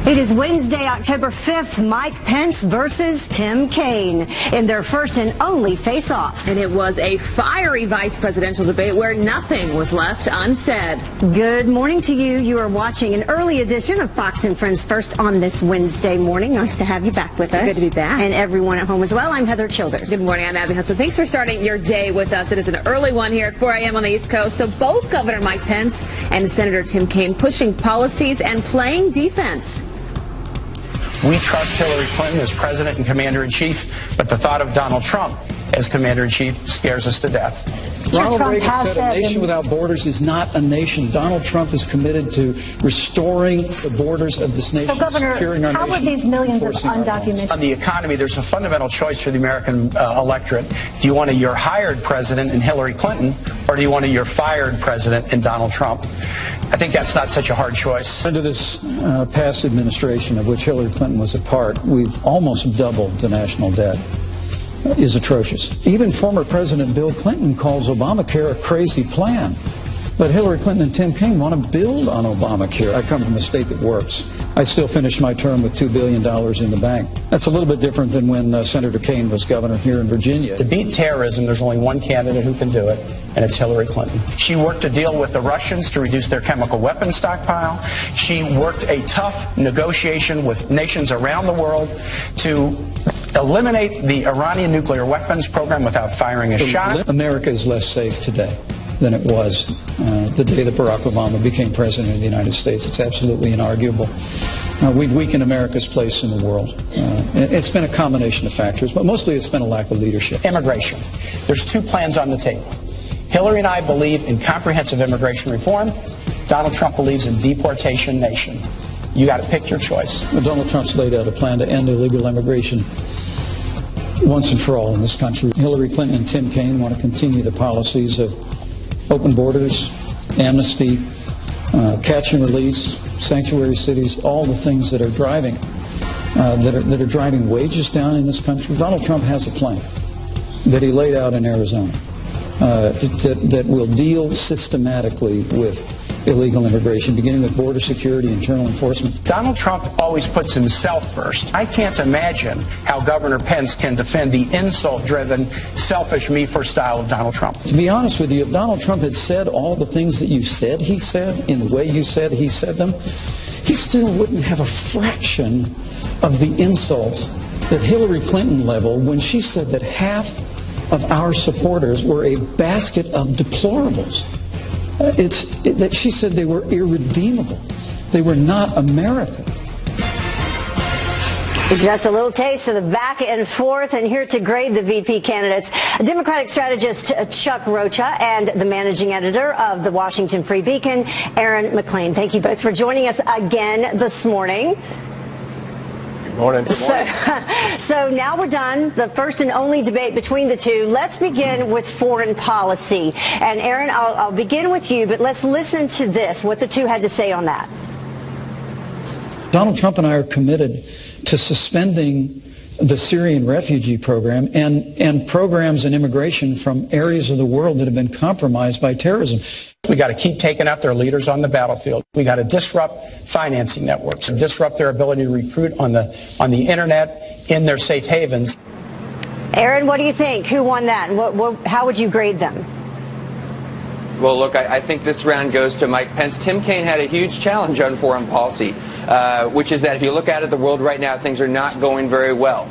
It is Wednesday, October 5th, Mike Pence versus Tim Kaine in their first and only face-off. And it was a fiery vice presidential debate where nothing was left unsaid. Good morning to you. You are watching an early edition of Fox and Friends First on this Wednesday morning. Nice to have you back with us. Good to be back. And everyone at home as well. I'm Heather Childers. Good morning. I'm Abby Hustle. Thanks for starting your day with us. It is an early one here at 4 a.m. on the East Coast. So both Governor Mike Pence and Senator Tim Kaine pushing policies and playing defense. We trust Hillary Clinton as president and commander-in-chief, but the thought of Donald Trump as commander-in-chief scares us to death. Ronald Reagan said a nation without borders is not a nation. Donald Trump is committed to restoring the borders of this nation, so, Governor, securing our how nation, would these millions of undocumented... On the economy, there's a fundamental choice for the American electorate. Do you want a you're hired president in Hillary Clinton, or do you want a you're fired president in Donald Trump? I think that's not such a hard choice. Under this past administration, of which Hillary Clinton was a part, we've almost doubled the national debt. Is atrocious. Even former President Bill Clinton calls Obamacare a crazy plan. But Hillary Clinton and Tim Kaine want to build on Obamacare. I come from a state that works. I still finished my term with $2 billion in the bank. That's a little bit different than when Senator Kaine was governor here in Virginia. To beat terrorism, there's only one candidate who can do it, and it's Hillary Clinton. She worked to deal with the Russians to reduce their chemical weapons stockpile. She worked a tough negotiation with nations around the world to eliminate the Iranian nuclear weapons program without firing a shot. America is less safe today than it was the day that Barack Obama became president of the United States. It's absolutely inarguable. We've weakened America's place in the world. It's been a combination of factors, but mostly it's been a lack of leadership. Immigration. There's two plans on the table. Hillary and I believe in comprehensive immigration reform. Donald Trump believes in deportation nation. You got to pick your choice. Well, Donald Trump's laid out a plan to end illegal immigration once and for all in this country. Hillary Clinton and Tim Kaine want to continue the policies of open borders, amnesty, catch and release, sanctuary cities, all the things that are driving driving wages down in this country. Donald Trump has a plan that he laid out in Arizona that will deal systematically with illegal immigration, beginning with border security, internal enforcement. Donald Trump always puts himself first. I can't imagine how Governor Pence can defend the insult-driven, selfish, me-first style of Donald Trump. To be honest with you, if Donald Trump had said all the things that you said he said, in the way you said he said them, he still wouldn't have a fraction of the insults that Hillary Clinton leveled when she said that half of our supporters were a basket of deplorables. That she said they were irredeemable. They were not America. Just a little taste of the back and forth, and here to grade the VP candidates, Democratic strategist Chuck Rocha and the managing editor of the Washington Free Beacon, Aaron McLean. Thank you both for joining us again this morning. Morning. So now we're done, the first and only debate between the two. Let's begin with foreign policy. And Aaron, I'll begin with you, but let's listen to this, what the two had to say on that. Donald Trump and I are committed to suspending the Syrian refugee program and programs and immigration from areas of the world that have been compromised by terrorism. We got to keep taking out their leaders on the battlefield. We got to disrupt financing networks, disrupt their ability to recruit on the internet in their safe havens. Aaron, what do you think? Who won that? How would you grade them? Well, look, I think this round goes to Mike Pence. Tim Kaine had a huge challenge on foreign policy, which is that if you look out at the world right now, things are not going very well.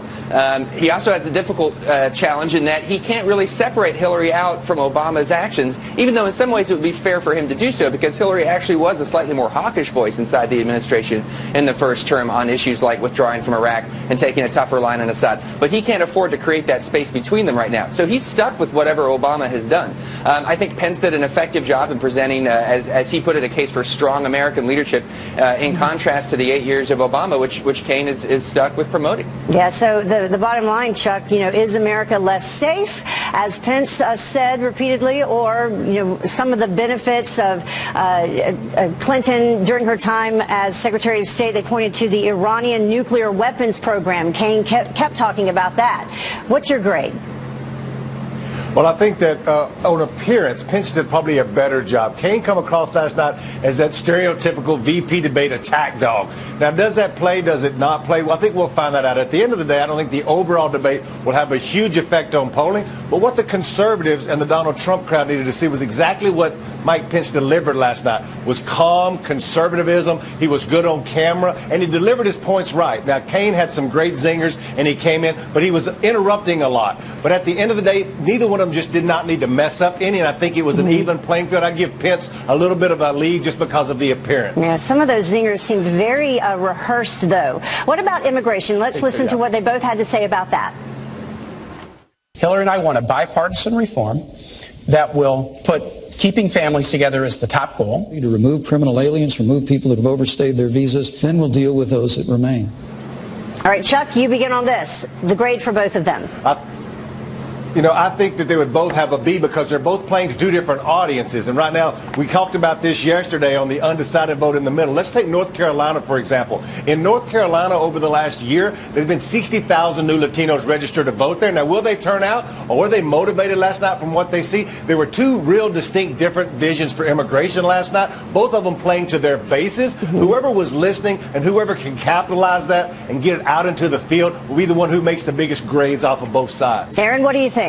He also has a difficult challenge in that he can't really separate Hillary out from Obama's actions, even though in some ways it would be fair for him to do so, because Hillary actually was a slightly more hawkish voice inside the administration in the first term on issues like withdrawing from Iraq and taking a tougher line on Assad. But he can't afford to create that space between them right now. So he's stuck with whatever Obama has done. I think Pence did an effective job in presenting, as he put it, a case for strong American leadership in contrast to the 8 years of Obama, which Kaine is stuck with promoting. Yeah, so the bottom line, Chuck, is America less safe, as Pence said repeatedly, or, some of the benefits of Clinton during her time as Secretary of State, they pointed to the Iranian nuclear weapons program. Kaine kept talking about that. What's your grade? Well, I think that on appearance, Pence did probably a better job. Kaine come across last night as that stereotypical VP debate attack dog. Now, does that play? Does it not play? Well, I think we'll find that out. At the end of the day, I don't think the overall debate will have a huge effect on polling. But what the conservatives and the Donald Trump crowd needed to see was exactly what Mike Pence delivered last night. Was calm conservatism. He was good on camera, and he delivered his points right. Now, Kaine had some great zingers, and he came in, but he was interrupting a lot. But at the end of the day, neither one of them just did not need to mess up any, and I think it was an even playing field. I'd give Pence a little bit of a lead just because of the appearance. Yeah, some of those zingers seemed very rehearsed, though. What about immigration? Let's listen to what they both had to say about that. Hillary and I want a bipartisan reform that will put keeping families together as the top goal. To remove criminal aliens, remove people that have overstayed their visas, then we'll deal with those that remain. All right, Chuck, you begin on this. The grade for both of them. I think that they would both have a B because they're both playing to two different audiences. And right now, we talked about this yesterday on the undecided vote in the middle. Let's take North Carolina, for example. In North Carolina, over the last year, there's been 60,000 new Latinos registered to vote there. Now, will they turn out, or were they motivated last night from what they see? There were two real distinct different visions for immigration last night, both of them playing to their bases. Whoever was listening and whoever can capitalize that and get it out into the field will be the one who makes the biggest grades off of both sides. Aaron, what do you think?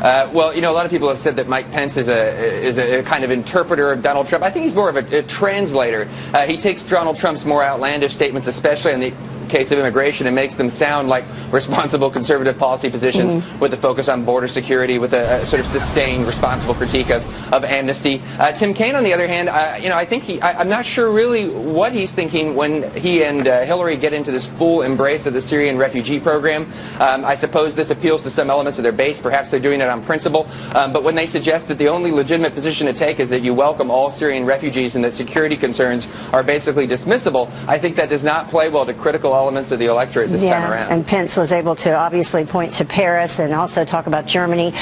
Well, a lot of people have said that Mike Pence is a kind of interpreter of Donald Trump. I think he's more of a translator. He takes Donald Trump's more outlandish statements, especially in the case of immigration, and makes them sound like responsible conservative policy positions with a focus on border security, with a sort of sustained responsible critique of amnesty. Tim Kaine, on the other hand, I think I'm not sure really what he's thinking when he and Hillary get into this full embrace of the Syrian refugee program. I suppose this appeals to some elements of their base. Perhaps they're doing it on principle. But when they suggest that the only legitimate position to take is that you welcome all Syrian refugees and that security concerns are basically dismissible, I think that does not play well to critical elements of the electorate this time around. And Pence was able to obviously point to Paris and also talk about Germany.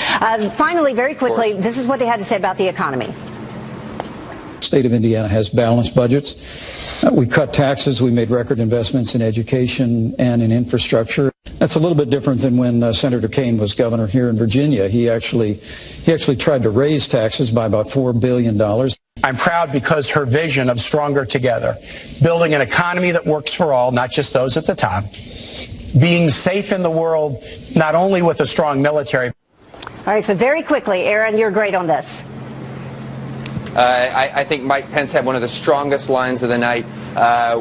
Finally, very quickly, this is what they had to say about the economy. The state of Indiana has balanced budgets. We cut taxes. We made record investments in education and in infrastructure. That's a little bit different than when Senator Kaine was governor here in Virginia. He actually tried to raise taxes by about $4 billion. I'm proud because her vision of stronger together, building an economy that works for all, not just those at the top, being safe in the world, not only with a strong military. All right, so very quickly, Aaron, your grade on this. I think Mike Pence had one of the strongest lines of the night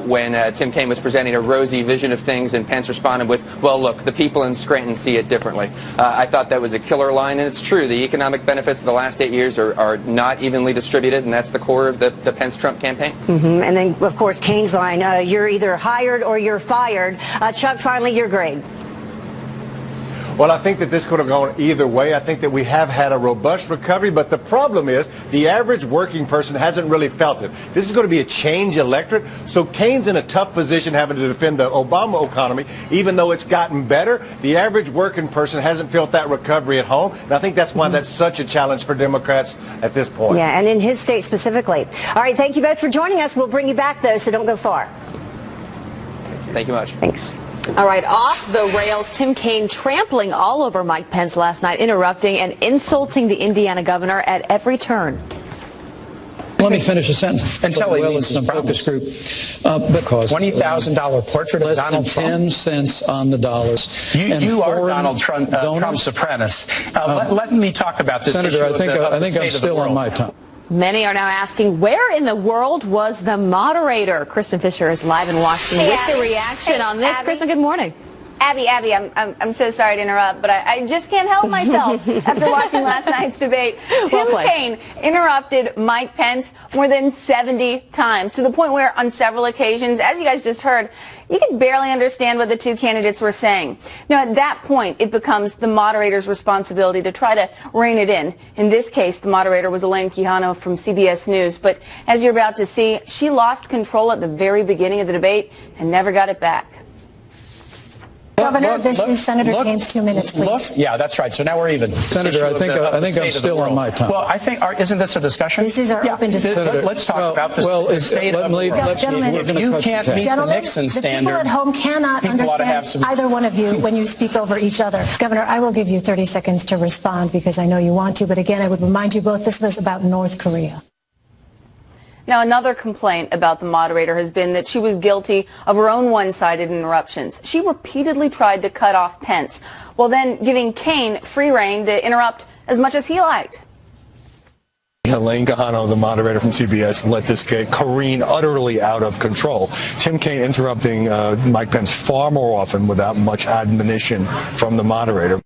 when Tim Kaine was presenting a rosy vision of things, and Pence responded with, well, look, the people in Scranton see it differently. I thought that was a killer line, and it's true. The economic benefits of the last 8 years are not evenly distributed, and that's the core of the Pence-Trump campaign. And then, of course, Kaine's line, you're either hired or you're fired. Chuck, finally, your grade. Well, I think that this could have gone either way. I think that we have had a robust recovery, but the problem is the average working person hasn't really felt it. This is going to be a change electorate, so Kaine's in a tough position having to defend the Obama economy. Even though it's gotten better, the average working person hasn't felt that recovery at home, and I think that's why that's such a challenge for Democrats at this point. Yeah, and in his state specifically. All right, thank you both for joining us. We'll bring you back, though, so don't go far. Thank you much. Thanks. All right, off the rails, Tim Kaine trampling all over Mike Pence last night, interrupting and insulting the Indiana governor at every turn. Let me finish a sentence. Until he meets some his focus group. Because $20,000 portrait of Donald Trump. 10 cents on the dollars. You are Donald Trump's apprentice. Let me talk about this Senator, issue I think I'm still on my time. Many are now asking, where in the world was the moderator? Kristen Fisher is live in Washington with the reaction on this. Abby. Kristen, good morning. Abby, I'm so sorry to interrupt, but I just can't help myself after watching last night's debate. Tim Kaine interrupted Mike Pence more than 70 times, to the point where on several occasions, as you guys just heard, you could barely understand what the two candidates were saying. Now, at that point, it becomes the moderator's responsibility to try to rein it in. In this case, the moderator was Elaine Quijano from CBS News. But as you're about to see, she lost control at the very beginning of the debate and never got it back. Governor, this is Senator Kaine's 2 minutes, please. Yeah, that's right. So now we're even. Senator, I think I'm still on my time. Well, I think, isn't this a discussion? This is our open discussion. Let's talk about the state of the world. Gentlemen, if you can't meet the Nixon standard, the people at home cannot understand either one of you when you speak over each other. Governor, I will give you 30 seconds to respond because I know you want to, but again, I would remind you both this was about North Korea. Now, another complaint about the moderator has been that she was guilty of her own one-sided interruptions. She repeatedly tried to cut off Pence, while then giving Kaine free rein to interrupt as much as he liked. Elaine Gahano, the moderator from CBS, let this careen utterly out of control. Tim Kaine interrupting Mike Pence far more often without much admonition from the moderator.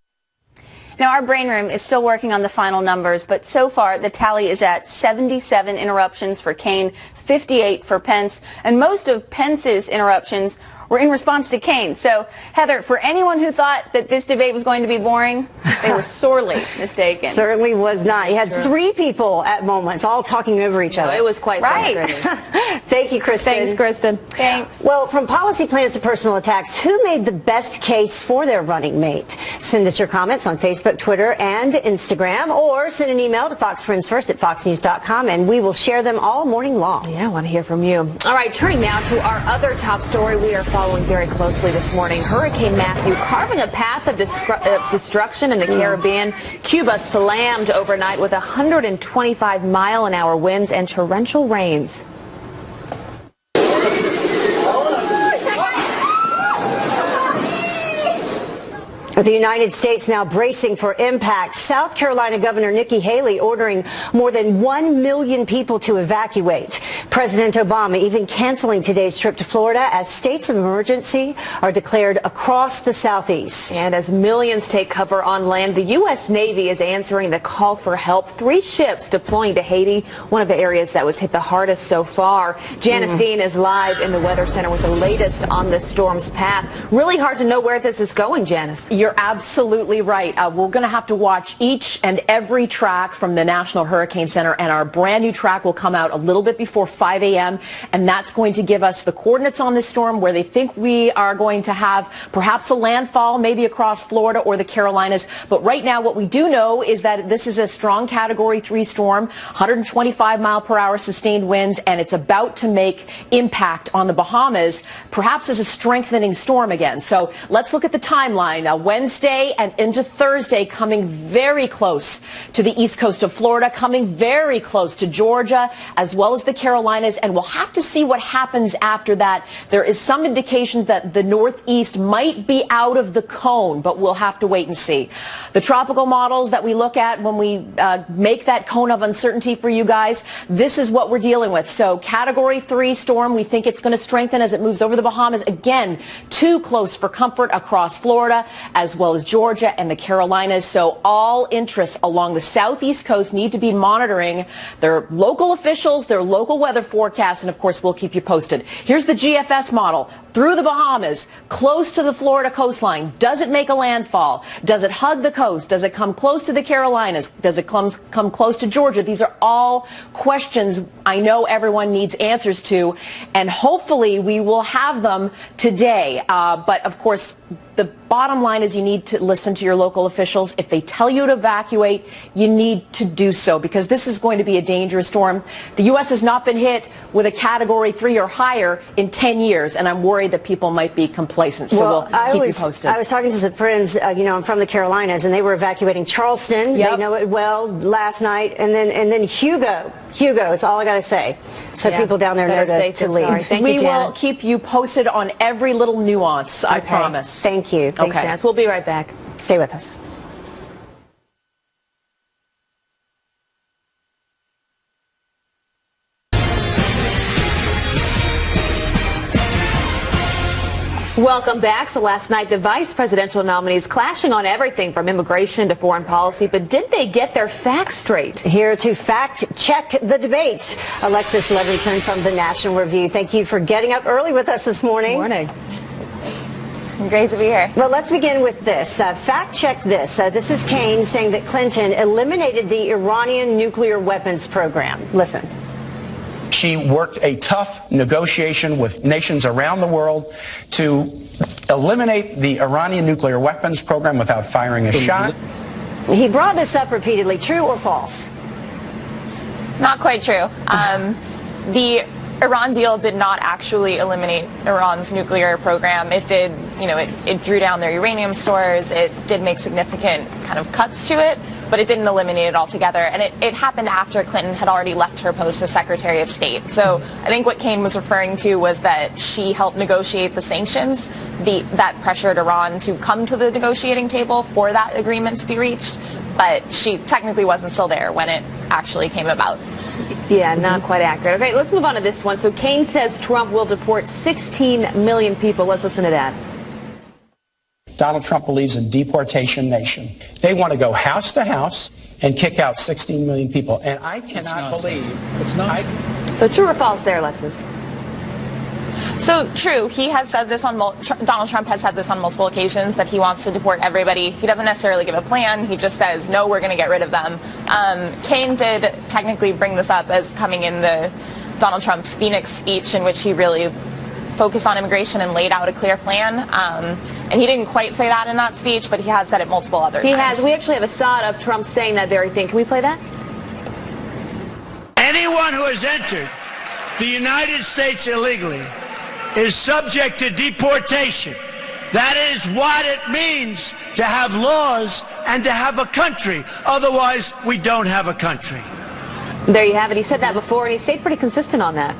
Now, our brain room is still working on the final numbers, but so far the tally is at 77 interruptions for Kaine, 58 for Pence, and most of Pence's interruptions were in response to Kaine. So, Heather, for anyone who thought that this debate was going to be boring, they were sorely mistaken. Certainly was not. You had three people at moments all talking over each other. It was quite frustrating. Thank you, Kristen. Thanks, Kristen. Thanks. Well, from policy plans to personal attacks, who made the best case for their running mate? Send us your comments on Facebook, Twitter, and Instagram, or send an email to foxfriendsfirst@foxnews.com, and we will share them all morning long. Yeah, I want to hear from you. All right, turning now to our other top story we are following very closely this morning. Hurricane Matthew carving a path of destruction in the Caribbean. Cuba slammed overnight with 125-mile-an-hour winds and torrential rains. The United States now bracing for impact. South Carolina Governor Nikki Haley ordering more than 1 million people to evacuate. President Obama even canceling today's trip to Florida as states of emergency are declared across the southeast. And as millions take cover on land, the U.S. Navy is answering the call for help. 3 ships deploying to Haiti, one of the areas that was hit the hardest so far. Janice Dean is live in the Weather Center with the latest on the storm's path. Really hard to know where this is going, Janice. You're absolutely right. We're going to have to watch each and every track from the National Hurricane Center, and our brand new track will come out a little bit before 5 a.m., and that's going to give us the coordinates on this storm, where they think we are going to have perhaps a landfall, maybe across Florida or the Carolinas. But right now, what we do know is that this is a strong Category 3 storm, 125-mile-per-hour sustained winds, and it's about to make impact on the Bahamas, perhaps as a strengthening storm again. So let's look at the timeline. Wednesday and into Thursday, coming very close to the east coast of Florida, coming very close to Georgia, as well as the Carolinas, and we'll have to see what happens after that. There is some indications that the northeast might be out of the cone, but we'll have to wait and see. The tropical models that we look at when we make that cone of uncertainty for you guys, this is what we're dealing with. So Category 3 storm, we think it's going to strengthen as it moves over the Bahamas. Again, too close for comfort across Florida, as well as Georgia and the Carolinas. So all interests along the southeast coast need to be monitoring their local officials, their local weather forecasts, and of course we'll keep you posted. Here's the GFS model. Through the Bahamas, close to the Florida coastline. Does it make a landfall? Does it hug the coast? Does it come close to the Carolinas? Does it come close to Georgia? These are all questions I know everyone needs answers to, and hopefully we will have them today. But of course, the bottom line is you need to listen to your local officials. If they tell you to evacuate, you need to do so, because this is going to be a dangerous storm. The U.S. has not been hit with a Category 3 or higher in 10 years, and I'm worried that people might be complacent. So we'll keep you posted. I was talking to some friends, I'm from the Carolinas, and they were evacuating Charleston. Yep. They know it well last night. And then Hugo is all I got to say. So people down there know to leave. We will keep you posted on every little nuance, I promise. Thank you. Thanks, Janice. We'll be right back. Stay with us. Welcome back. So last night, the vice presidential nominees clashing on everything from immigration to foreign policy. But did they get their facts straight? Here to fact check the debate, Alexis Levinson from the National Review. Thank you for getting up early with us this morning. Good morning. Great to be here. Well, let's begin with this. Fact check this. This is Kaine saying that Clinton eliminated the Iranian nuclear weapons program. Listen. She worked a tough negotiation with nations around the world to eliminate the Iranian nuclear weapons program without firing a shot. He brought this up repeatedly. True or false? Not quite true. The Iran deal did not actually eliminate Iran's nuclear program. It did, it drew down their uranium stores. It did make significant kind of cuts to it, but it didn't eliminate it altogether. And it happened after Clinton had already left her post as Secretary of State. So I think what Kaine was referring to was that she helped negotiate the sanctions that pressured Iran to come to the negotiating table for that agreement to be reached. But she technically wasn't still there when it actually came about. Yeah, not quite accurate. Okay, let's move on to this one. So Kaine says Trump will deport 16 million people. Let's listen to that. Donald Trump believes in deportation nation. They want to go house to house and kick out 16 million people. And I cannot believe it's not. So true or false there, Alexis? So true. He has said this on Donald Trump has said this on multiple occasions that he wants to deport everybody. He doesn't necessarily give a plan. He just says, no, we're going to get rid of them. Kaine did technically bring this up as coming in the Donald Trump's Phoenix speech, in which he really focused on immigration and laid out a clear plan. And he didn't quite say that in that speech, but he has said it multiple other times. He has. We actually have a shot of Trump saying that very thing. Can we play that? Anyone who has entered the United States illegally is subject to deportation. That is what it means to have laws and to have a country. Otherwise, we don't have a country. There you have it. He said that before, and he stayed pretty consistent on that.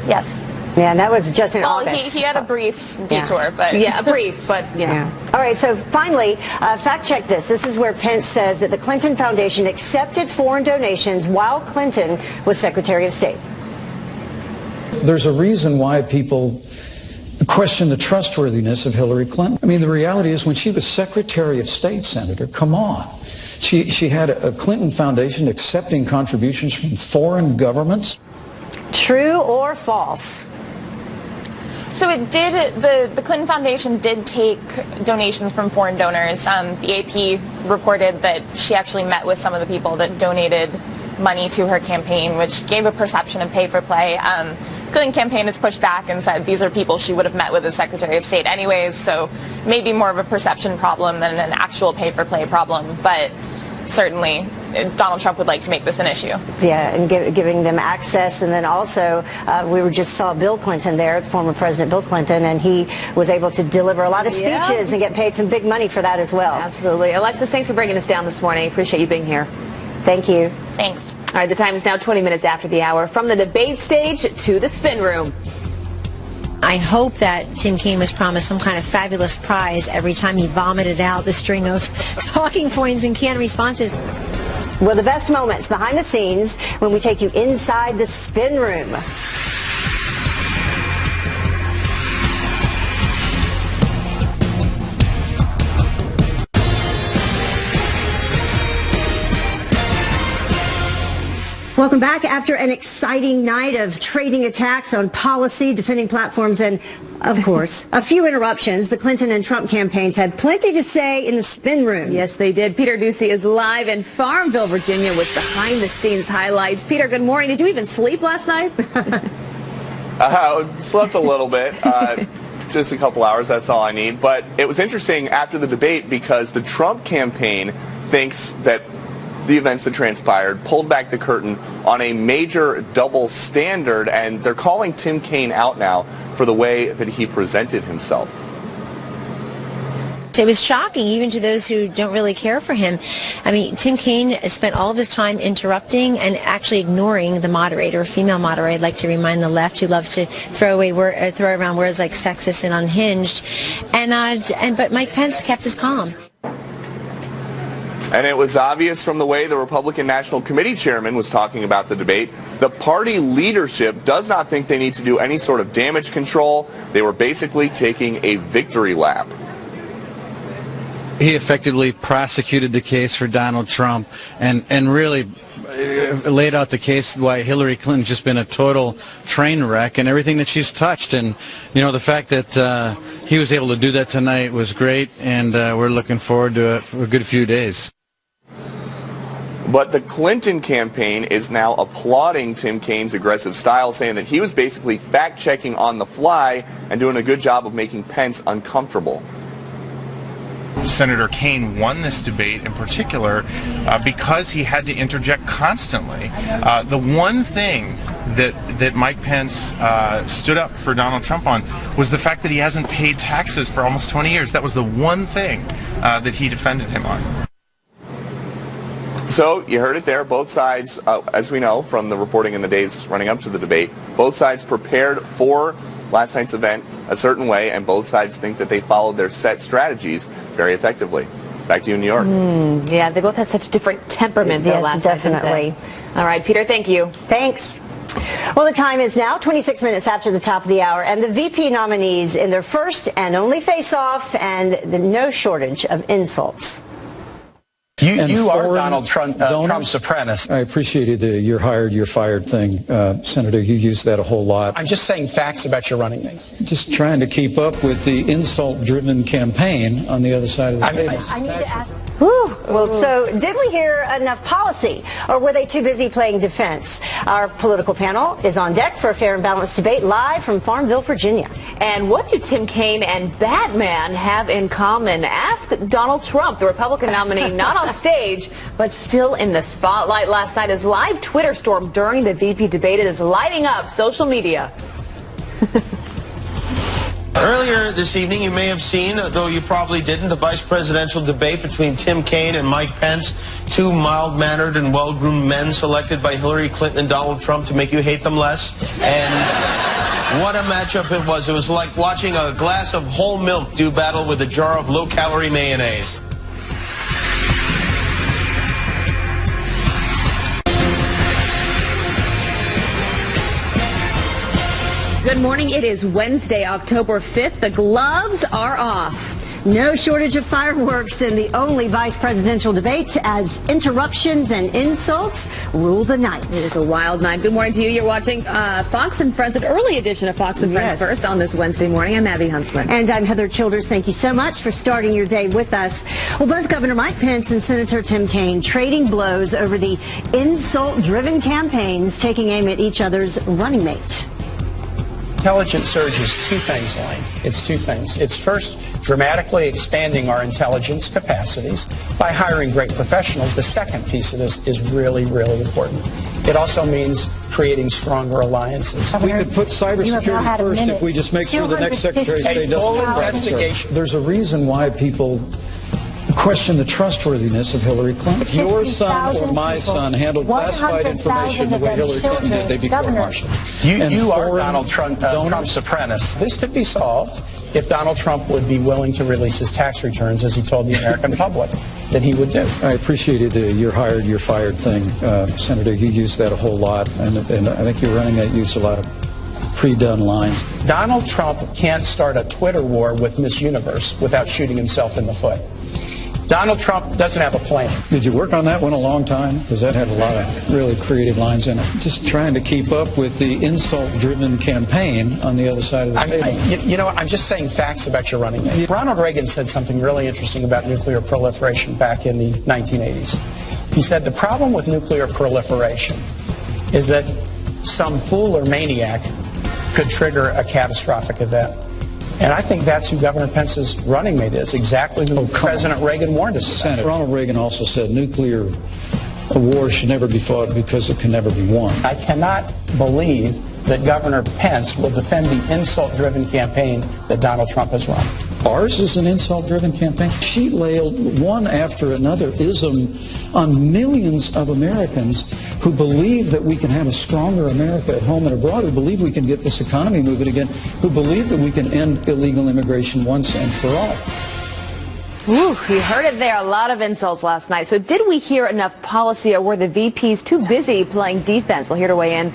Yes. Yeah, and that was just in August. He had a brief detour, but... Yeah, a brief, but, yeah. All right, so finally, fact check this. This is where Pence says that the Clinton Foundation accepted foreign donations while Clinton was Secretary of State. There's a reason why people question the trustworthiness of Hillary Clinton. I mean, the reality is when she was Secretary of State, Senator, come on. She had a Clinton Foundation accepting contributions from foreign governments. True or false? So it did, the Clinton Foundation did take donations from foreign donors. The AP reported that she actually met with some of the people that donated money to her campaign, which gave a perception of pay for play. Clinton campaign has pushed back and said these are people she would have met with as Secretary of State anyways, so maybe more of a perception problem than an actual pay for play problem, but certainly Donald Trump would like to make this an issue. Yeah, and giving them access, and then also we just saw Bill Clinton there, former President Bill Clinton, and he was able to deliver a lot of speeches and get paid some big money for that as well. Absolutely. Alexis, thanks for bringing us down this morning. Appreciate you being here. Thank you. Thanks. All right, the time is now 20 minutes after the hour. From the debate stage to the spin room. I hope that Tim Kaine was promised some kind of fabulous prize every time he vomited out the string of talking points and canned responses. Well, the best moments behind the scenes when we take you inside the spin room. Welcome back. After an exciting night of trading attacks on policy, defending platforms, and, of course, a few interruptions, the Clinton and Trump campaigns had plenty to say in the spin room. Yes, they did. Peter Ducey is live in Farmville, Virginia with behind-the-scenes highlights. Peter, good morning. Did you even sleep last night? Slept a little bit. Just a couple hours, that's all I need. But it was interesting after the debate because the Trump campaign thinks that the events that transpired pulled back the curtain on a major double standard, and they're calling Tim Kaine out now for the way that he presented himself. It was shocking even to those who don't really care for him. I mean, Tim Kaine spent all of his time interrupting and actually ignoring the moderator, a female moderator. I'd like to remind the left who loves to throw around words like sexist and unhinged. But Mike Pence kept his calm. And it was obvious from the way the Republican National Committee chairman was talking about the debate, the party leadership does not think they need to do any sort of damage control. They were basically taking a victory lap. He effectively prosecuted the case for Donald Trump and really laid out the case why Hillary Clinton's just been a total train wreck and everything that she's touched. And, the fact that he was able to do that tonight was great, and we're looking forward to it for a good few days. But the Clinton campaign is now applauding Tim Kaine's aggressive style, saying that he was basically fact-checking on the fly and doing a good job of making Pence uncomfortable. Senator Kaine won this debate in particular because he had to interject constantly. The one thing that Mike Pence stood up for Donald Trump on was the fact that he hasn't paid taxes for almost 20 years. That was the one thing that he defended him on. So you heard it there. Both sides, as we know from the reporting in the days running up to the debate, both sides prepared for last night's event a certain way, and both sides think that they followed their set strategies very effectively. Back to you in New York. Yeah, they both had such different temperament though last night. Definitely. All right, Peter, thank you. Thanks. Well, the time is now 26 minutes after the top of the hour, and the VP nominees in their first and only face-off, and no shortage of insults. You are Donald Trump's apprentice. I appreciated the "you're hired, you're fired" thing, Senator. You used that a whole lot. I'm just saying facts about your running mate. Just trying to keep up with the insult-driven campaign on the other side of the table. I need to ask. Well, so did we hear enough policy, or were they too busy playing defense? Our political panel is on deck for a fair and balanced debate live from Farmville, Virginia. And what do Tim Kaine and Batman have in common? Ask Donald Trump, the Republican nominee, not on stage, but still in the spotlight last night. His live Twitter storm during the VP debate is lighting up social media. Earlier this evening, you may have seen, though you probably didn't, the vice presidential debate between Tim Kaine and Mike Pence, two mild-mannered and well-groomed men selected by Hillary Clinton and Donald Trump to make you hate them less. And what a matchup it was. It was like watching a glass of whole milk do battle with a jar of low-calorie mayonnaise. Good morning. It is Wednesday, October 5th. The gloves are off. No shortage of fireworks in the only vice presidential debate as interruptions and insults rule the night. It is a wild night. Good morning to you. You're watching Fox and Friends, an early edition of Fox and Friends First on this Wednesday morning. I'm Abby Huntsman. And I'm Heather Childers. Thank you so much for starting your day with us. Well, both Governor Mike Pence and Senator Tim Kaine trading blows over the insult-driven campaigns taking aim at each other's running mate. Intelligence surge is two things, Elaine. It's two things. It's first, dramatically expanding our intelligence capacities by hiring great professionals. The second piece of this is really, really important. It also means creating stronger alliances. We could put cybersecurity first if we just make sure the next Secretary of State doesn't have investigation. There's a reason why people question the trustworthiness of Hillary Clinton. If your son or my son handled classified information the way Hillary Clinton did, they'd be court-martialed. You are Donald Trump's apprentice. This could be solved if Donald Trump would be willing to release his tax returns, as he told the American public that he would do. I appreciated the "you're hired, you're fired" thing, Senator. You used that a whole lot, and I think you're running that use a lot of pre-done lines. Donald Trump can't start a Twitter war with Miss Universe without shooting himself in the foot. Donald Trump doesn't have a plan. Did you work on that one a long time? Because that had a lot of really creative lines in it. Just trying to keep up with the insult-driven campaign on the other side of the table. You know what? I'm just saying facts about your running mate. Ronald Reagan said something really interesting about nuclear proliferation back in the 1980s. He said the problem with nuclear proliferation is that some fool or maniac could trigger a catastrophic event. And I think that's who Governor Pence's running mate is, exactly who President Reagan warned us about. Ronald Reagan also said nuclear war should never be fought because it can never be won. I cannot believe that Governor Pence will defend the insult-driven campaign that Donald Trump has run. Ours is an insult-driven campaign. She laid one after another ism on millions of Americans who believe that we can have a stronger America at home and abroad, who believe we can get this economy moving again, who believe that we can end illegal immigration once and for all. Ooh, you heard it there. A lot of insults last night. So did we hear enough policy, or were the VPs too busy playing defense? Well, here to weigh in,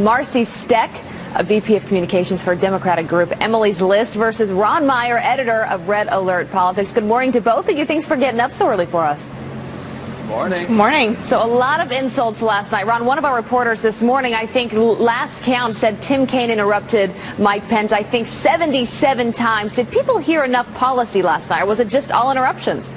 Marcy Steck, a VP of Communications for Democratic Group Emily's List, versus Ron Meyer, editor of Red Alert Politics. Good morning to both of you. Thanks for getting up so early for us. Morning. Morning. So a lot of insults last night. Ron, one of our reporters this morning, I think last count, said Tim Kaine interrupted Mike Pence, I think 77 times. Did people hear enough policy last night, or was it just all interruptions?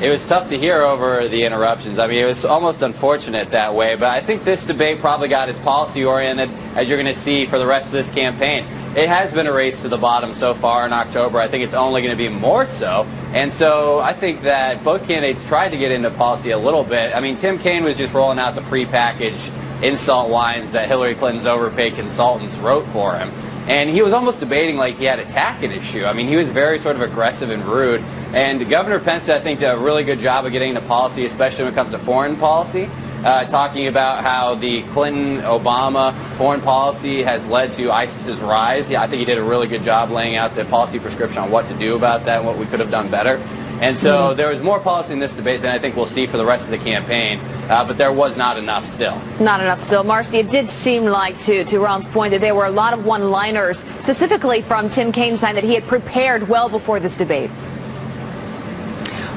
It was tough to hear over the interruptions. I mean, it was almost unfortunate that way, but I think this debate probably got as policy-oriented as you're going to see for the rest of this campaign. It has been a race to the bottom so far in October. I think it's only going to be more so. And so I think that both candidates tried to get into policy a little bit. I mean, Tim Kaine was just rolling out the prepackaged insult lines that Hillary Clinton's overpaid consultants wrote for him. And he was almost debating like he had attack an issue. I mean, he was very sort of aggressive and rude. And Governor Pence, I think, did a really good job of getting into policy, especially when it comes to foreign policy, talking about how the Clinton-Obama foreign policy has led to ISIS's rise. Yeah, I think he did a really good job laying out the policy prescription on what to do about that and what we could have done better. And so there was more policy in this debate than I think we'll see for the rest of the campaign, but there was not enough still. Not enough still. Marcy, it did seem like, to Ron's point, that there were a lot of one-liners, specifically from Tim Kaine's side, that he had prepared well before this debate.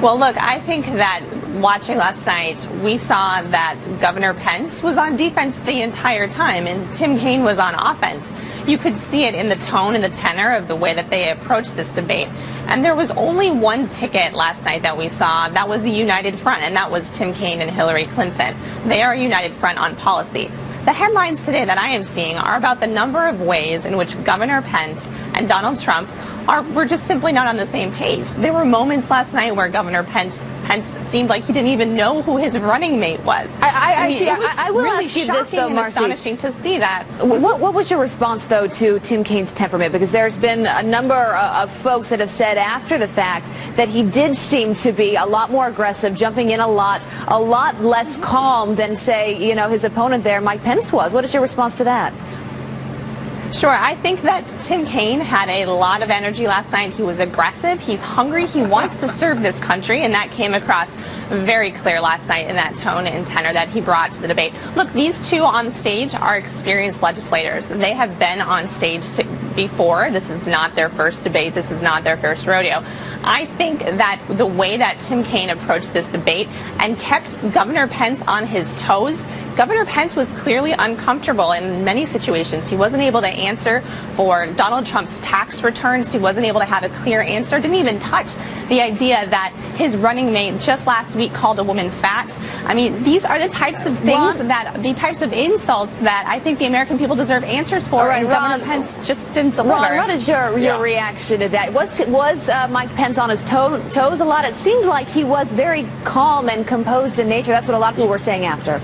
Well, look, I think that watching last night, we saw that Governor Pence was on defense the entire time, and Tim Kaine was on offense. You could see it in the tone and the tenor of the way that they approached this debate. And there was only one ticket last night that we saw that was a united front, and that was Tim Kaine and Hillary Clinton. They are a united front on policy. The headlines today that I am seeing are about the number of ways in which Governor Pence and Donald Trump were just simply not on the same page. There were moments last night where Governor Pence seemed like he didn't even know who his running mate was. I will really ask you this, though, and Marcy. astonishing to see that. What was your response, though, to Tim Kaine's temperament? Because there's been a number of folks that have said after the fact that he did seem to be a lot more aggressive, jumping in a lot less calm than, say, you know, his opponent there, Mike Pence, was. What is your response to that? Sure. I think that Tim Kaine had a lot of energy last night. He was aggressive. He's hungry. He wants to serve this country, and that came across very clear last night in that tone and tenor that he brought to the debate. Look, these two on stage are experienced legislators. They have been on stage before. This is not their first debate. This is not their first rodeo. I think that the way that Tim Kaine approached this debate and kept Governor Pence on his toes, Governor Pence was clearly uncomfortable in many situations. He wasn't able to answer for Donald Trump's tax returns. He wasn't able to have a clear answer. Didn't even touch the idea that his running mate just last week called a woman fat. I mean, these are the types of things the types of insults that I think the American people deserve answers for. Right, and Governor Pence just didn't deliver. Ron, what is your reaction to that? Was Mike Pence on his toes a lot? It seemed like he was very calm and composed in nature. That's what a lot of people were saying after.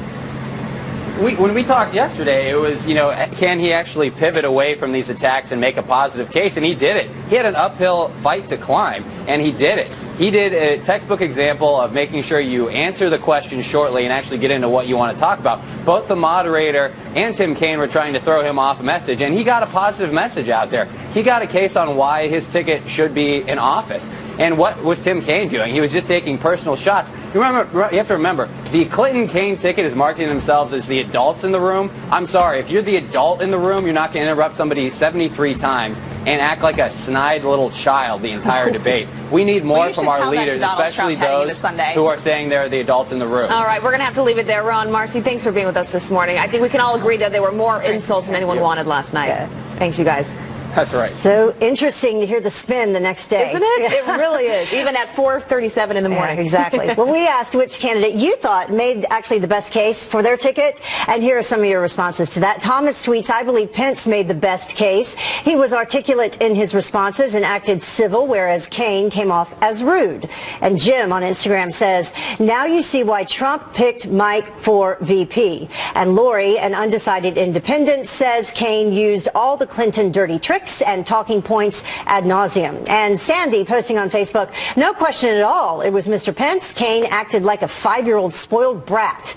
When we talked yesterday, it was, you know, can he actually pivot away from these attacks and make a positive case? And he did it. He had an uphill fight to climb, and he did it. He did a textbook example of making sure you answer the question shortly and actually get into what you want to talk about. Both the moderator and Tim Kaine were trying to throw him off a message, and he got a positive message out there. He got a case on why his ticket should be in office. And what was Tim Kaine doing? He was just taking personal shots. You have to remember, the Clinton-Kaine ticket is marketing themselves as the adults in the room. I'm sorry, if you're the adult in the room, you're not going to interrupt somebody 73 times and act like a snide little child the entire debate. We need more from our leaders, especially those who are saying they're the adults in the room. All right, we're going to have to leave it there. Ron, Marcy, thanks for being with us this morning. I think we can all agree that there were more insults than anyone wanted last night. Yeah. Thanks, you guys. That's right. So interesting to hear the spin the next day. Isn't it? It really is, even at 4:37 in the morning. Yeah, exactly. Well, we asked which candidate you thought made actually the best case for their ticket, and here are some of your responses to that. Thomas tweets, I believe Pence made the best case. He was articulate in his responses and acted civil, whereas Kaine came off as rude. And Jim on Instagram says, now you see why Trump picked Mike for VP. And Lori, an undecided independent, says Kaine used all the Clinton dirty tricks and talking points ad nauseum. And Sandy posting on Facebook, no question at all, it was Mr. Pence. Kaine acted like a 5-year-old spoiled brat.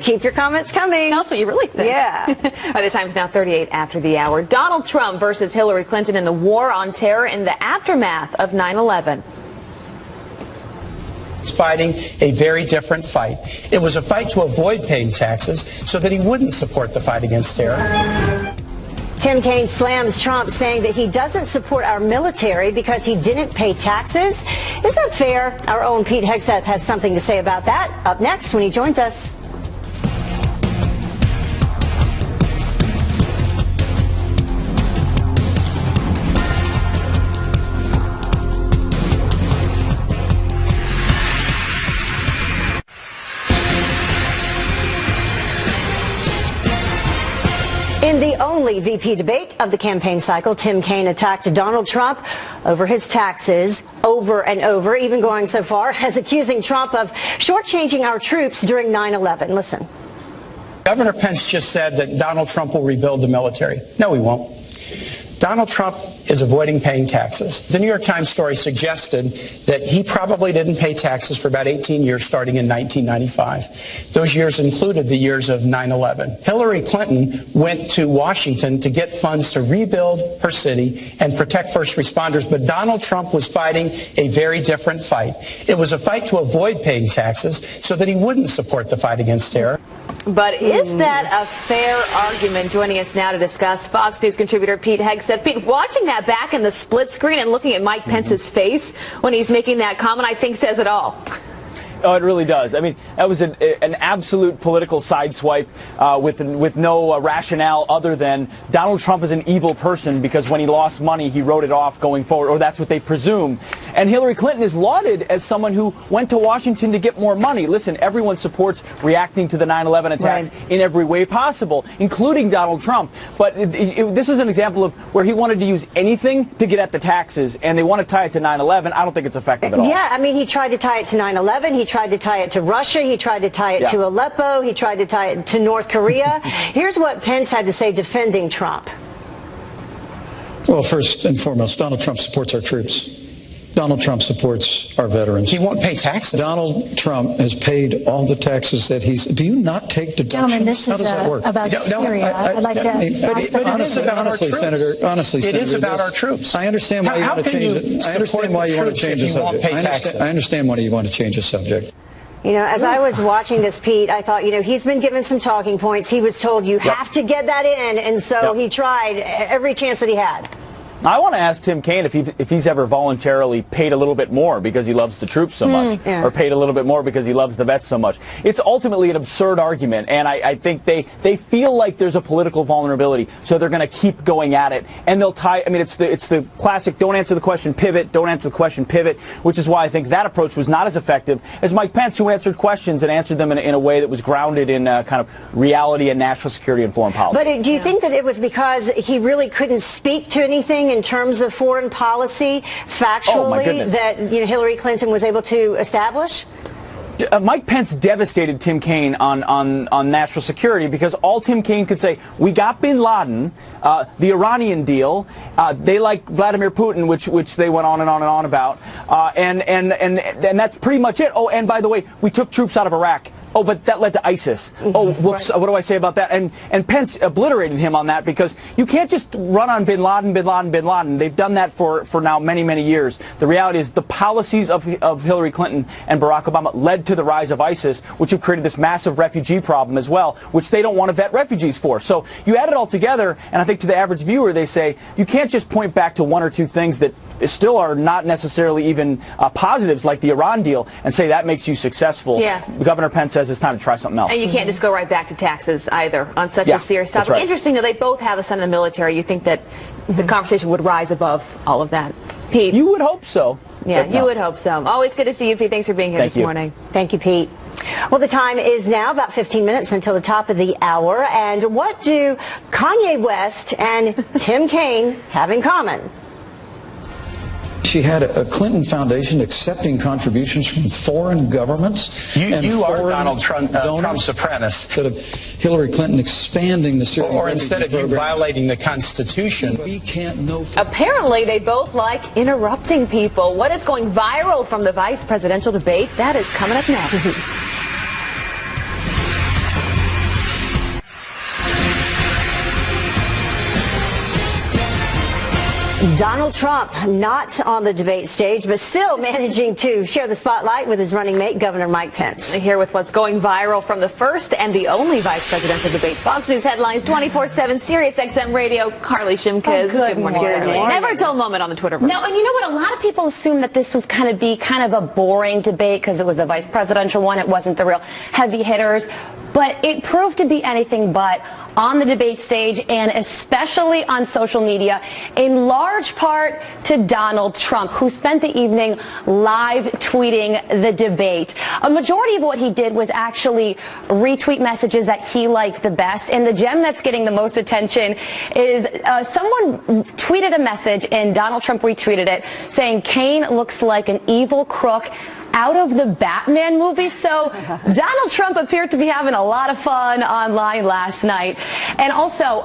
Keep your comments coming. Tell us what you really think. Yeah. By the time's now 38 after the hour. Donald Trump versus Hillary Clinton in the war on terror in the aftermath of 9/11. Fighting a very different fight. It was a fight to avoid paying taxes so that he wouldn't support the fight against terror. Tim Kaine slams Trump, saying that he doesn't support our military because he didn't pay taxes. Is that fair? Our own Pete Hegseth has something to say about that up next when he joins us. In the only VP debate of the campaign cycle, Tim Kaine attacked Donald Trump over his taxes over and over, even going so far as accusing Trump of shortchanging our troops during 9/11. Listen. Governor Pence just said that Donald Trump will rebuild the military. No, he won't. Donald Trump is avoiding paying taxes. The New York Times story suggested that he probably didn't pay taxes for about 18 years starting in 1995. Those years included the years of 9/11. Hillary Clinton went to Washington to get funds to rebuild her city and protect first responders, but Donald Trump was fighting a very different fight. It was a fight to avoid paying taxes so that he wouldn't support the fight against terror. But is that a fair argument? Joining us now to discuss, Fox News contributor Pete Hegseth. Pete, watching that back in the split screen and looking at Mike Pence's face when he's making that comment, I think says it all. Oh, it really does. I mean, that was an absolute political sideswipe with no rationale other than Donald Trump is an evil person because when he lost money, he wrote it off going forward, or that's what they presume. And Hillary Clinton is lauded as someone who went to Washington to get more money. Listen, everyone supports reacting to the 9/11 attacks in every way possible, including Donald Trump. But this is an example of where he wanted to use anything to get at the taxes, and they want to tie it to 9/11. I don't think it's effective at all. Yeah, I mean, he tried to tie it to 9/11. He tried to tie it to Russia. He tried to tie it to Aleppo. He tried to tie it to North Korea. Here's what Pence had to say defending Trump. Well, first and foremost, Donald Trump supports our troops. Donald Trump supports our veterans. He won't pay taxes. Donald Trump has paid all the taxes that he's... Do you not take deductions? Gentlemen, this is about Syria. I'd like to ask the honestly, Senator, it is about our troops. I understand why you want to change it. I understand why you want to change the subject. I understand why you want to change the subject. You know, as I was watching this, Pete, I thought, you know, he's been given some talking points. He was told you have to get that in, and so he tried every chance that he had. I want to ask Tim Kaine if he's ever voluntarily paid a little bit more because he loves the troops so much, or paid a little bit more because he loves the vets so much. It's ultimately an absurd argument, and I think they feel like there's a political vulnerability, so they're going to keep going at it, and they'll tie. I mean, it's the classic: don't answer the question, pivot. Don't answer the question, pivot. Which is why I think that approach was not as effective as Mike Pence, who answered questions and answered them in a way that was grounded in kind of reality and national security and foreign policy. But do you think that it was because he really couldn't speak to anything in terms of foreign policy, factually, that Hillary Clinton was able to establish? Mike Pence devastated Tim Kaine on national security because all Tim Kaine could say, we got bin Laden, the Iranian deal, they like Vladimir Putin, which they went on and on and on about, and that's pretty much it. Oh, and by the way, we took troops out of Iraq. Oh, but that led to ISIS. Oh, whoops, what do I say about that? And Pence obliterated him on that because you can't just run on bin Laden, bin Laden, bin Laden. They've done that for now many, many years. The reality is the policies of Hillary Clinton and Barack Obama led to the rise of ISIS, which have created this massive refugee problem as well, which they don't want to vet refugees for. So you add it all together, and I think to the average viewer, they say, you can't just point back to one or two things that still are not necessarily even positives like the Iran deal and say that makes you successful. Yeah. Governor Pence says it's time to try something else. And you can't just go right back to taxes either on such a serious topic. Right. Interesting that they both have a son in the military. You think that the conversation would rise above all of that. Pete? You would hope so. Yeah, you would hope so. Always good to see you, Pete. Thanks for being here this morning. Thank you, Pete. Well, the time is now about 15 minutes until the top of the hour. And what do Kanye West and Tim Kaine have in common? She had a Clinton Foundation accepting contributions from foreign governments. You are Donald Trump's apprentice. Instead of Hillary Clinton expanding the Syrian or instead of you violating the Constitution. We can't know. Apparently, they both like interrupting people. What is going viral from the vice presidential debate? That is coming up next. Donald Trump not on the debate stage, but still managing to share the spotlight with his running mate, Governor Mike Pence. Here with what's going viral from the first and the only vice presidential debate. Fox News headlines, 24/7, Sirius XM Radio, Carly Shimkus. Good morning. Never a dull moment on the Twitterverse. No, and you know what? A lot of people assumed that this was kind of a boring debate because it was the vice presidential one. It wasn't the real heavy hitters. But it proved to be anything but. on the debate stage and especially on social media, in large part to Donald Trump, who spent the evening live tweeting the debate. A majority of what he did was actually retweet messages that he liked the best, and the gem that's getting the most attention is someone tweeted a message and Donald Trump retweeted it saying Kaine looks like an evil crook out of the Batman movie. So Donald Trump appeared to be having a lot of fun online last night. And also,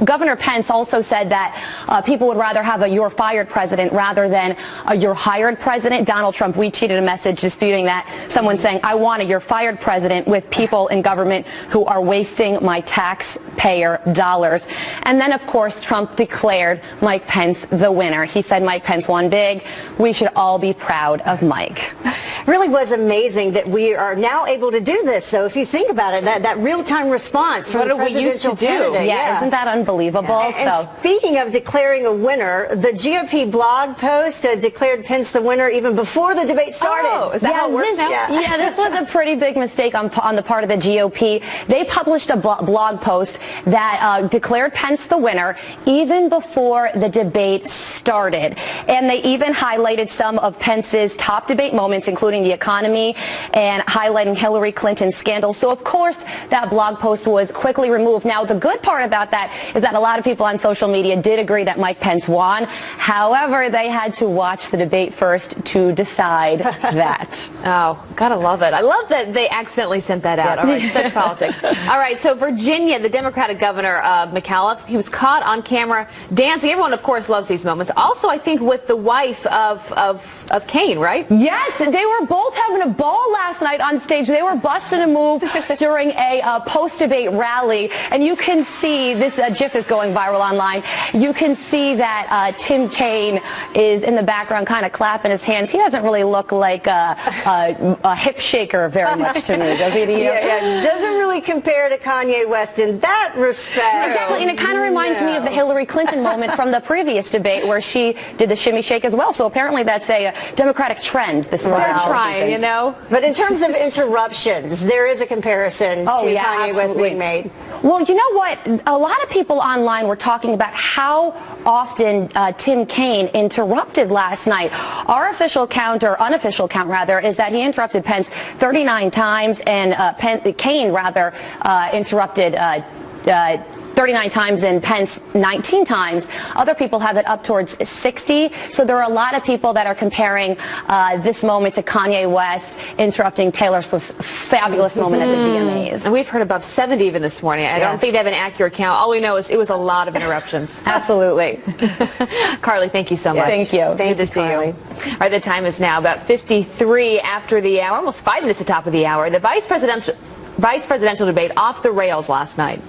Governor Pence also said that people would rather have a "you're fired" president rather than a "you're hired" president. Donald Trump retweeted a message disputing that, someone saying, "I want a "you're fired" president with people in government who are wasting my taxpayer dollars." And then, of course, Trump declared Mike Pence the winner. He said Mike Pence won big. We should all be proud of Mike. Really was amazing that we are now able to do this. So if you think about it, that real-time response from the presidential candidate. Yeah, isn't that unbelievable? And speaking of declaring a winner, the GOP blog post declared Pence the winner even before the debate started. Oh, is that how it works now? Yeah, this was a pretty big mistake on the part of the GOP. They published a blog post that declared Pence the winner even before the debate started. And they even highlighted some of Pence's top debate moments, including the economy and highlighting Hillary Clinton's scandal. So, of course, that blog post was quickly removed. Now, the good part about that is that a lot of people on social media did agree that Mike Pence won. However, they had to watch the debate first to decide that. Oh, gotta love it. I love that they accidentally sent that out. All right, such politics. All right, so Virginia, the Democratic governor, McAuliffe, he was caught on camera dancing. Everyone, of course, loves these moments. Also, I think with the wife of Kaine, right? Yes, they were both having a ball last night on stage. They were busting a move during a post-debate rally, and you can see this GIF is going viral online. You can see that Tim Kaine is in the background kind of clapping his hands. He doesn't really look like a hip shaker very much to me, does he? Yeah, doesn't really compare to Kanye West in that respect. Exactly, and it kind of reminds me of the Hillary Clinton moment from the previous debate where she did the shimmy shake as well. So apparently that's a Democratic trend this morning. They're trying, you know. But in terms of interruptions, there is a comparison to Kanye West being made. Well, you know what? A lot of people online were talking about how often Tim Kaine interrupted last night. Our official count, or unofficial count rather, is that he interrupted Pence 39 times, and Kaine rather interrupted 39 times and Pence 19 times. Other people have it up towards 60. So there are a lot of people that are comparing this moment to Kanye West interrupting Taylor Swift's fabulous moment at the VMAs. And we've heard above 70 even this morning. I don't think they have an accurate count. All we know is it was a lot of interruptions. Absolutely. Carly, thank you so much. Thank you. Good to see you. All right, the time is now about 53 after the hour, almost 5 minutes to top of the hour. The vice presidential debate off the rails last night.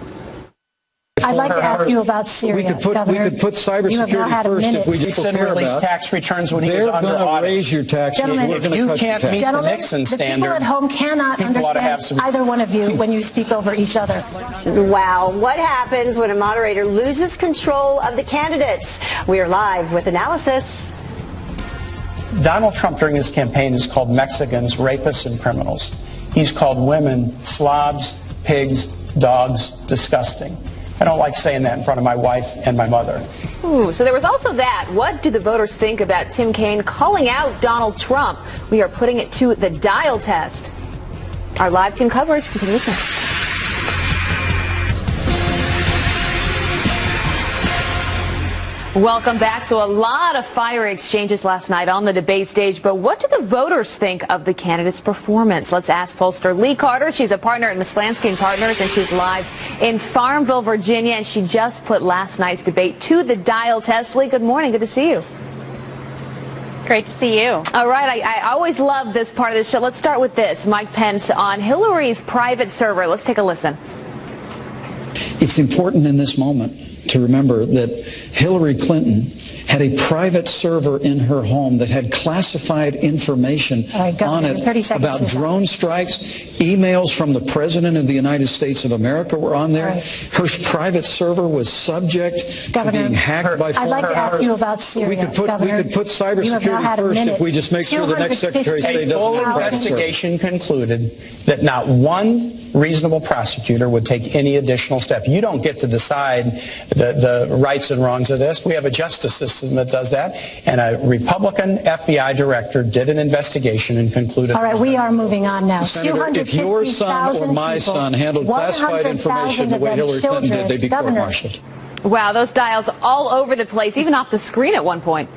I'd like to ask you about Syria, Governor. We could put cybersecurity first if we just said release tax returns when he was under audit. They're going to raise your taxes. Gentlemen, if you can't meet the Nixon standard, the people at home cannot understand either one of you when you speak over each other. Wow. What happens when a moderator loses control of the candidates? We are live with analysis. Donald Trump during his campaign has called Mexicans rapists and criminals. He's called women slobs, pigs, dogs, disgusting. I don't like saying that in front of my wife and my mother. Ooh, so there was also that. What do the voters think about Tim Kaine calling out Donald Trump? We are putting it to the dial test. Our live team coverage continues next. Welcome back. So a lot of fiery exchanges last night on the debate stage, but what do the voters think of the candidate's performance? Let's ask pollster Lee Carter. She's a partner at Mislansky & Partners, and she's live in Farmville, Virginia, and she just put last night's debate to the dial test. Lee, good morning. Good to see you. Great to see you. All right. I always love this part of the show. Let's start with this. Mike Pence on Hillary's private server. Let's take a listen. It's important in this moment to remember that Hillary Clinton had a private server in her home that had classified information on it about drone strikes. Emails from the President of the United States of America were on there. Her private server was subject to being hacked by foreign powers. I'd like to ask you about Syria. We could put cybersecurity first if we just make sure the next Secretary of State doesn't. A full investigation concluded that not one reasonable prosecutor would take any additional step. You don't get to decide the rights and wrongs of this. We have a justice system that does that, and a Republican FBI director did an investigation and concluded. All right, we are moving on now. Senator, if your son or my son handled classified information the way Hillary Clinton did, they'd be court-martialed. Wow, those dials all over the place, even off the screen at one point.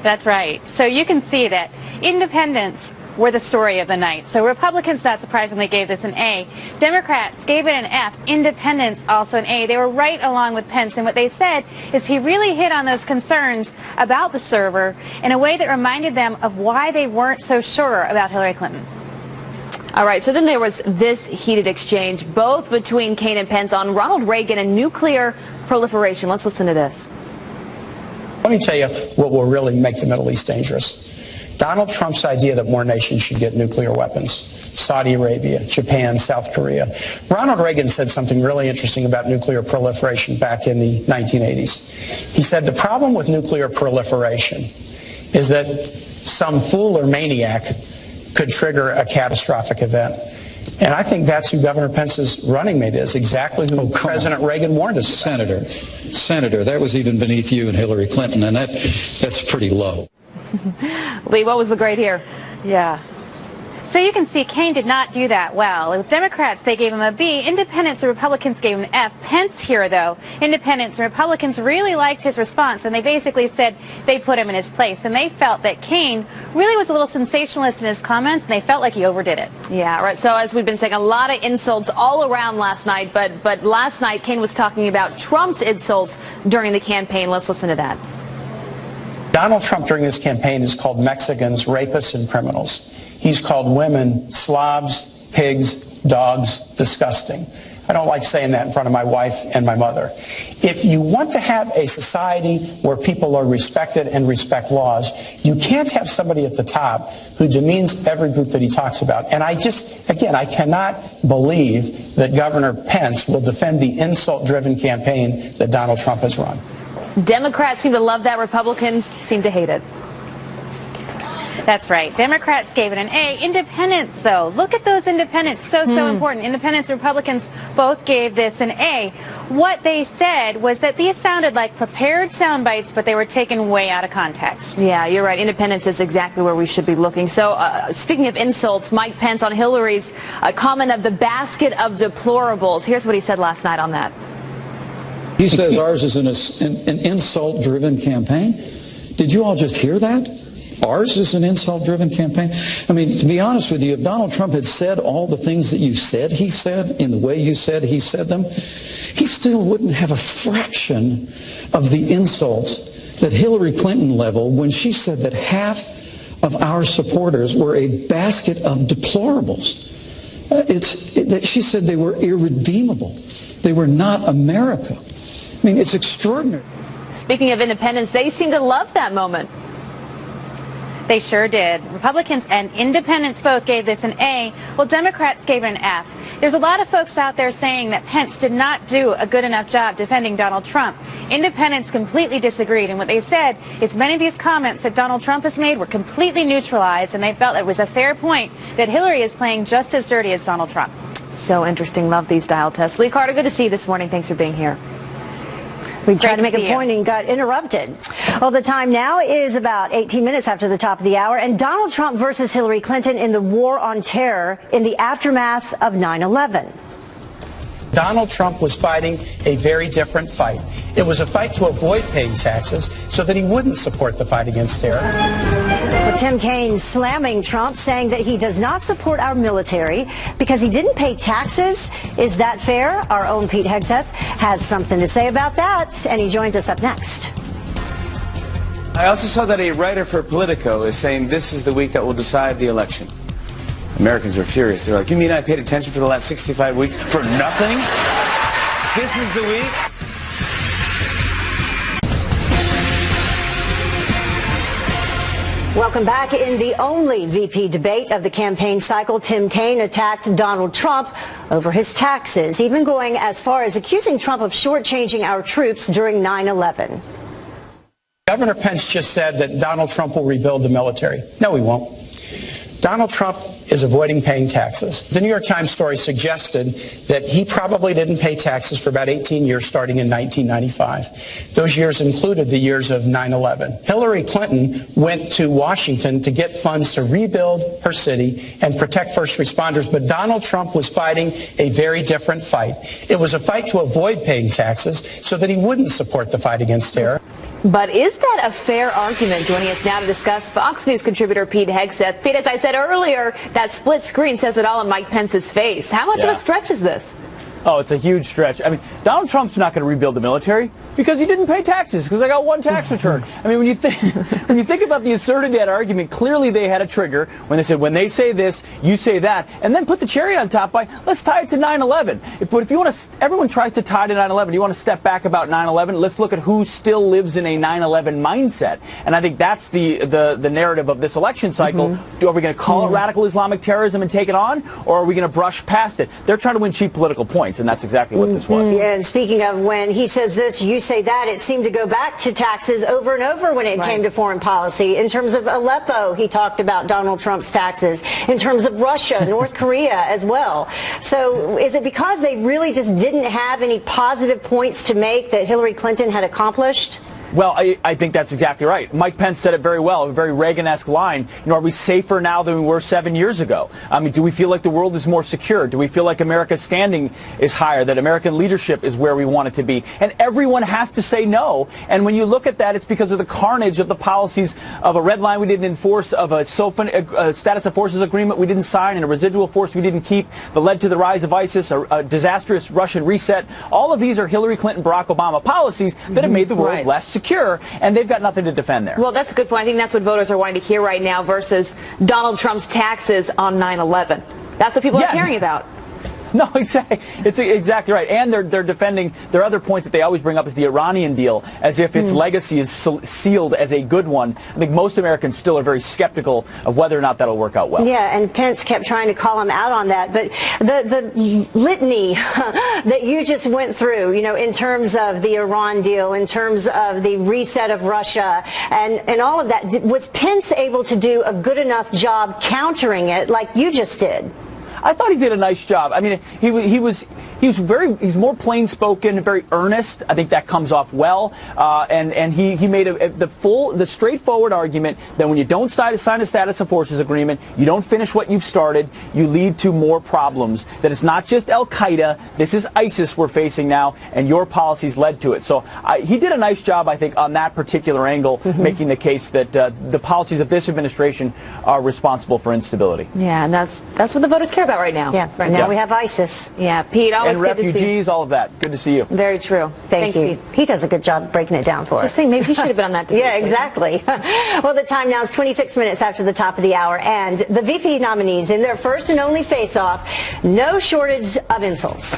That's right. So you can see that independents were the story of the night. So Republicans, not surprisingly, gave this an A. Democrats gave it an F. Independents also an A. They were right along with Pence. And what they said is he really hit on those concerns about the server in a way that reminded them of why they weren't so sure about Hillary Clinton. All right, so then there was this heated exchange, both between Kaine and Pence, on Ronald Reagan and nuclear proliferation. Let's listen to this. Let me tell you what will really make the Middle East dangerous. Donald Trump's idea that more nations should get nuclear weapons. Saudi Arabia, Japan, South Korea. Ronald Reagan said something really interesting about nuclear proliferation back in the 1980s. He said the problem with nuclear proliferation is that some fool or maniac could trigger a catastrophic event. And I think that's who Governor Pence's running mate is, exactly who President Reagan warned us about. Senator, that was even beneath you and Hillary Clinton, and that's pretty low. Lee, what was the grade here? Yeah. So you can see Kaine did not do that well. With Democrats, they gave him a B. Independents and Republicans gave him an F. Pence here, though, independents and Republicans really liked his response, and they basically said they put him in his place. And they felt that Kaine really was a little sensationalist in his comments, and they felt like he overdid it. Yeah, right. So as we've been saying, a lot of insults all around last night, but last night Kaine was talking about Trump's insults during the campaign. Let's listen to that. Donald Trump during his campaign has called Mexicans rapists and criminals. He's called women slobs, pigs, dogs, disgusting. I don't like saying that in front of my wife and my mother. If you want to have a society where people are respected and respect laws, you can't have somebody at the top who demeans every group that he talks about. And I cannot believe that Governor Pence will defend the insult-driven campaign that Donald Trump has run. Democrats seem to love that. Republicans seem to hate it. That's right. Democrats gave it an A. Independents, though, look at those independents. So important. Independents and Republicans both gave this an A. What they said was that these sounded like prepared sound bites, but they were taken way out of context. Yeah, you're right. Independents is exactly where we should be looking. So speaking of insults, Mike Pence on Hillary's comment of the basket of deplorables. Here's what he said last night on that. He says ours is an insult-driven campaign. Did you all just hear that? Ours is an insult-driven campaign. I mean, to be honest with you, if Donald Trump had said all the things that you said he said in the way you said he said them, he still wouldn't have a fraction of the insults that Hillary Clinton leveled when she said that half of our supporters were a basket of deplorables. She said they were irredeemable. They were not America. I mean, it's extraordinary. Speaking of independents, they seem to love that moment. They sure did. Republicans and independents both gave this an A, while Democrats gave it an F. There's a lot of folks out there saying that Pence did not do a good enough job defending Donald Trump. Independents completely disagreed, and what they said is many of these comments that Donald Trump has made were completely neutralized, and they felt it was a fair point that Hillary is playing just as dirty as Donald Trump. So interesting. Love these dial tests. Lee Carter, good to see you this morning. Thanks for being here. We tried to make a point and got interrupted. Well, the time now is about 18 minutes after the top of the hour, and Donald Trump versus Hillary Clinton in the war on terror in the aftermath of 9/11. Donald Trump was fighting a very different fight. It was a fight to avoid paying taxes so that he wouldn't support the fight against terror. Well, Tim Kaine slamming Trump, saying that he does not support our military because he didn't pay taxes. Is that fair? Our own Pete Hegseth has something to say about that, and he joins us up next. I also saw that a writer for Politico is saying this is the week that will decide the election. Americans are furious. They're like, you mean I paid attention for the last 65 weeks for nothing? This is the week? Welcome back. In the only VP debate of the campaign cycle, Tim Kaine attacked Donald Trump over his taxes, even going as far as accusing Trump of shortchanging our troops during 9/11. Governor Pence just said that Donald Trump will rebuild the military. No, he won't. Donald Trump is avoiding paying taxes. The New York Times story suggested that he probably didn't pay taxes for about 18 years starting in 1995. Those years included the years of 9/11. Hillary Clinton went to Washington to get funds to rebuild her city and protect first responders, but Donald Trump was fighting a very different fight. It was a fight to avoid paying taxes so that he wouldn't support the fight against terror. But is that a fair argument? Joining us now to discuss, Fox News contributor Pete Hegseth. Pete, as I said earlier, that split screen says it all in Mike Pence's face. How much of a stretch is this? Oh, it's a huge stretch. I mean, Donald Trump's not going to rebuild the military because he didn't pay taxes, because I got one tax return. I mean, when you think about the absurdity of that argument, clearly they had a trigger when they said, when they say this, you say that, and then put the cherry on top by, let's tie it to 9/11. But if you want to, everyone tries to tie to 9/11. You want to step back about 9/11. Let's look at who still lives in a 9/11 mindset. And I think that's the narrative of this election cycle. Are we going to call it radical Islamic terrorism and take it on, or are we going to brush past it? They're trying to win cheap political points, and that's exactly what this was. Yeah, and speaking of when he says this, you say that, it seemed to go back to taxes over and over when it came to foreign policy. In terms of Aleppo, he talked about Donald Trump's taxes. In terms of Russia, North Korea as well. So is it because they really just didn't have any positive points to make that Hillary Clinton had accomplished? Well, I think that's exactly right. Mike Pence said it very well, a very Reagan-esque line. You know, are we safer now than we were 7 years ago? I mean, do we feel like the world is more secure? Do we feel like America's standing is higher, that American leadership is where we want it to be? And everyone has to say no. And when you look at that, it's because of the carnage of the policies of a red line we didn't enforce, of a status of forces agreement we didn't sign, and a residual force we didn't keep that led to the rise of ISIS, a disastrous Russian reset. All of these are Hillary Clinton, Barack Obama policies that have made the world less secure, and they've got nothing to defend there. Well, that's a good point. I think that's what voters are wanting to hear right now versus Donald Trump's taxes on 9/11. That's what people are caring about. No, exactly. It's exactly right. And they're defending their other point that they always bring up is the Iranian deal, as if its legacy is sealed as a good one. I think most Americans still are very skeptical of whether or not that'll work out well. Yeah, and Pence kept trying to call him out on that. But the litany that you just went through, you know, in terms of the Iran deal, in terms of the reset of Russia, and all of that, was Pence able to do a good enough job countering it like you just did? I thought he did a nice job. I mean, he's more plain spoken, very earnest. I think that comes off well, and he made the straightforward argument that when you don't sign a status of forces agreement, you don't finish what you've started, you lead to more problems. That it's not just Al Qaeda, this is ISIS we're facing now, and your policies led to it. So he did a nice job, I think, on that particular angle, making the case that the policies of this administration are responsible for instability. Yeah, and that's what the voters care about right now. Yeah, right now we have ISIS. Yeah, Pete, always and good refugees, to see. all of that. Good to see you. Very true. Thanks, you. Pete. He does a good job breaking it down for us. Just saying, maybe he should have been on that debate. Yeah, exactly. Well, the time now is 26 minutes after the top of the hour, and the VP nominees in their first and only face-off, no shortage of insults.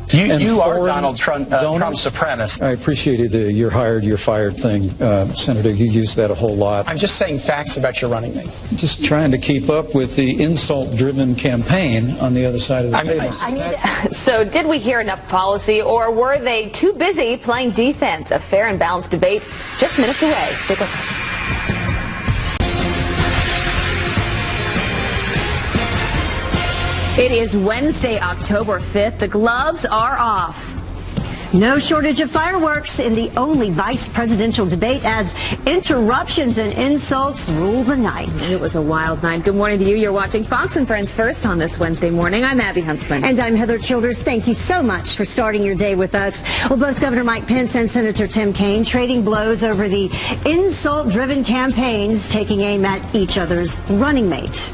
You are Donald Trump's supremacist. I appreciated the you're hired, you're fired thing, Senator. You used that a whole lot. I'm just saying facts about your running mate. Just trying to keep up with the insult-driven campaign on the other side of the table. So did we hear enough policy, or were they too busy playing defense? A fair and balanced debate just minutes away. Stick with us. It is Wednesday, October 5th. The gloves are off. No shortage of fireworks in the only vice presidential debate as interruptions and insults rule the night. It was a wild night. Good morning to you. You're watching Fox and Friends First on this Wednesday morning. I'm Abby Huntsman. And I'm Heather Childers. Thank you so much for starting your day with us. Well, both Governor Mike Pence and Senator Tim Kaine trading blows over the insult-driven campaigns, taking aim at each other's running mate.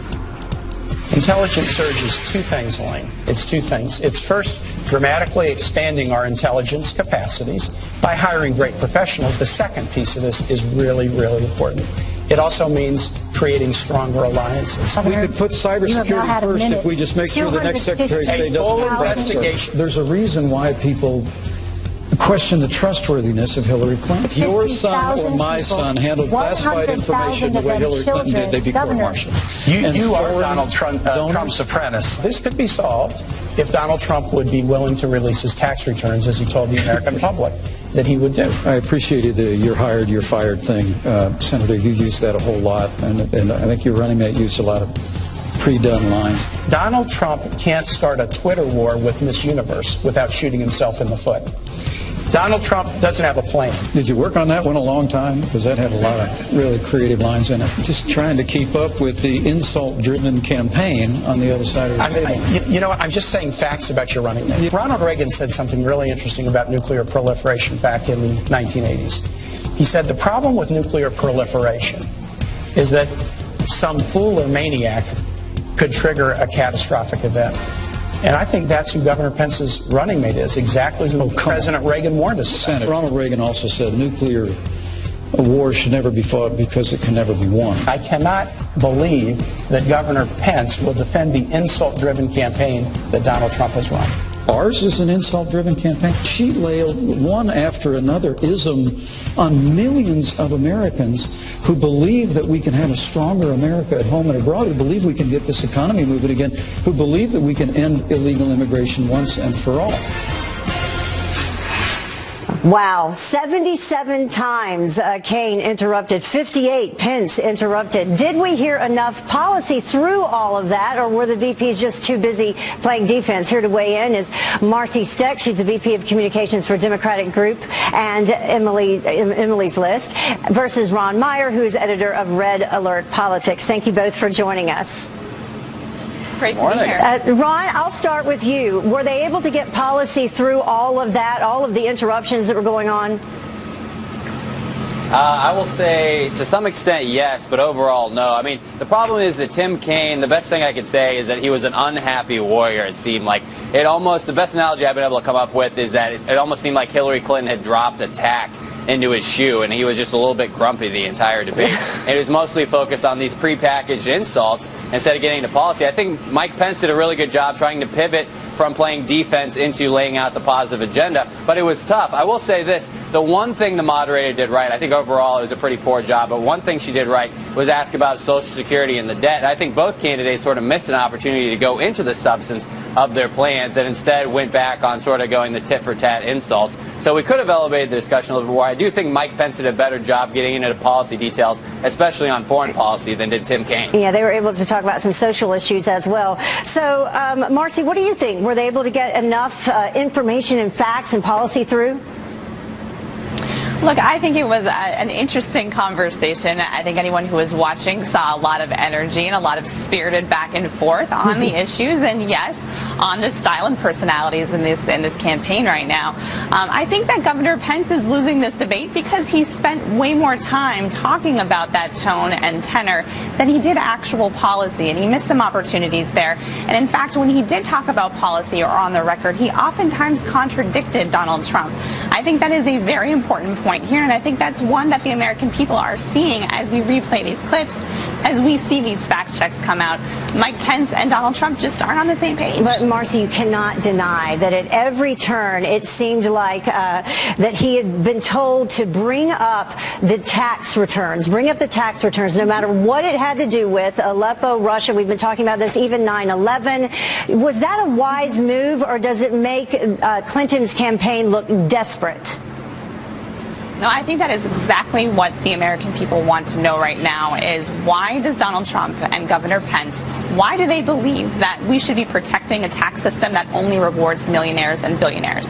Intelligence surge is two things, Elaine. It's two things. It's first, dramatically expanding our intelligence capacities by hiring great professionals. The second piece of this is really, really important. It also means creating stronger alliances. We could put cybersecurity first if we just make sure the next Secretary of State doesn't investigation. There's a reason why people question the trustworthiness of Hillary Clinton. If your son or my son handled classified information the way Hillary Clinton did, they'd be court-martialed. You are Donald Trump's apprentice. This could be solved if Donald Trump would be willing to release his tax returns, as he told the American public that he would do. I appreciated the you're hired, you're fired thing. Senator, you used that a whole lot, and I think your running mate used a lot of pre-done lines. Donald Trump can't start a Twitter war with Miss Universe without shooting himself in the foot. Donald Trump doesn't have a plan. Did you work on that one a long time? Because that had a lot of really creative lines in it. Just trying to keep up with the insult-driven campaign on the other side of the table. You know what? I'm just saying facts about your running mate. Ronald Reagan said something really interesting about nuclear proliferation back in the 1980s. He said the problem with nuclear proliferation is that some fool or maniac could trigger a catastrophic event. And I think that's who Governor Pence's running mate is, exactly who President Reagan warned us about. Ronald Reagan also said nuclear war should never be fought because it can never be won. I cannot believe that Governor Pence will defend the insult-driven campaign that Donald Trump has run. Ours is an insult-driven campaign. She laid one after another ism on millions of Americans who believe that we can have a stronger America at home and abroad, who believe we can get this economy moving again, who believe that we can end illegal immigration once and for all. Wow, 77 times Kaine interrupted, 58 Pence interrupted. Did we hear enough policy through all of that, or were the VPs just too busy playing defense? Here to weigh in is Marcy Steck. She's the VP of Communications for Democratic Group and Emily's List, versus Ron Meyer, who is editor of Red Alert Politics. Thank you both for joining us. Great to be here. Ron, I'll start with you. Were they able to get policy through all of that, all of the interruptions that were going on? I will say to some extent yes, but overall no. I mean, the problem is that Tim Kaine, the best thing I could say is that he was an unhappy warrior, it seemed like. It almost, the best analogy I've been able to come up with is that it almost seemed like Hillary Clinton had dropped a tack into his shoe, and he was just a little bit grumpy the entire debate. And he was mostly focused on these prepackaged insults instead of getting into policy. I think Mike Pence did a really good job trying to pivot from playing defense into laying out the positive agenda, but it was tough. I will say this, the one thing the moderator did right, I think overall it was a pretty poor job, but one thing she did right was ask about Social Security and the debt. And I think both candidates sort of missed an opportunity to go into the substance of their plans and instead went back on sort of going the tit-for-tat insults. So we could have elevated the discussion a little bit more. I do think Mike Pence did a better job getting into the policy details, especially on foreign policy, than did Tim Kaine. Yeah, they were able to talk about some social issues as well. So, Marcy, what do you think? Were they able to get enough information and facts and policy through? Look, I think it was an interesting conversation. I think anyone who was watching saw a lot of energy and a lot of spirited back and forth on the issues, and yes, on the style and personalities in this campaign right now. I think that Governor Pence is losing this debate because he spent way more time talking about that tone and tenor than he did actual policy, and he missed some opportunities there. And in fact, when he did talk about policy or on the record, he oftentimes contradicted Donald Trump. I think that is a very important point here, and I think that's one that the American people are seeing as we replay these clips, as we see these fact checks come out. Mike Pence and Donald Trump just aren't on the same page. But Marcy, you cannot deny that at every turn it seemed like that he had been told to bring up the tax returns, no matter what it had to do with Aleppo, Russia. We've been talking about this, even 9/11. Was that a wise move, or does it make Clinton's campaign look desperate? No, I think that is exactly what the American people want to know right now is why does Donald Trump and Governor Pence, why do they believe that we should be protecting a tax system that only rewards millionaires and billionaires?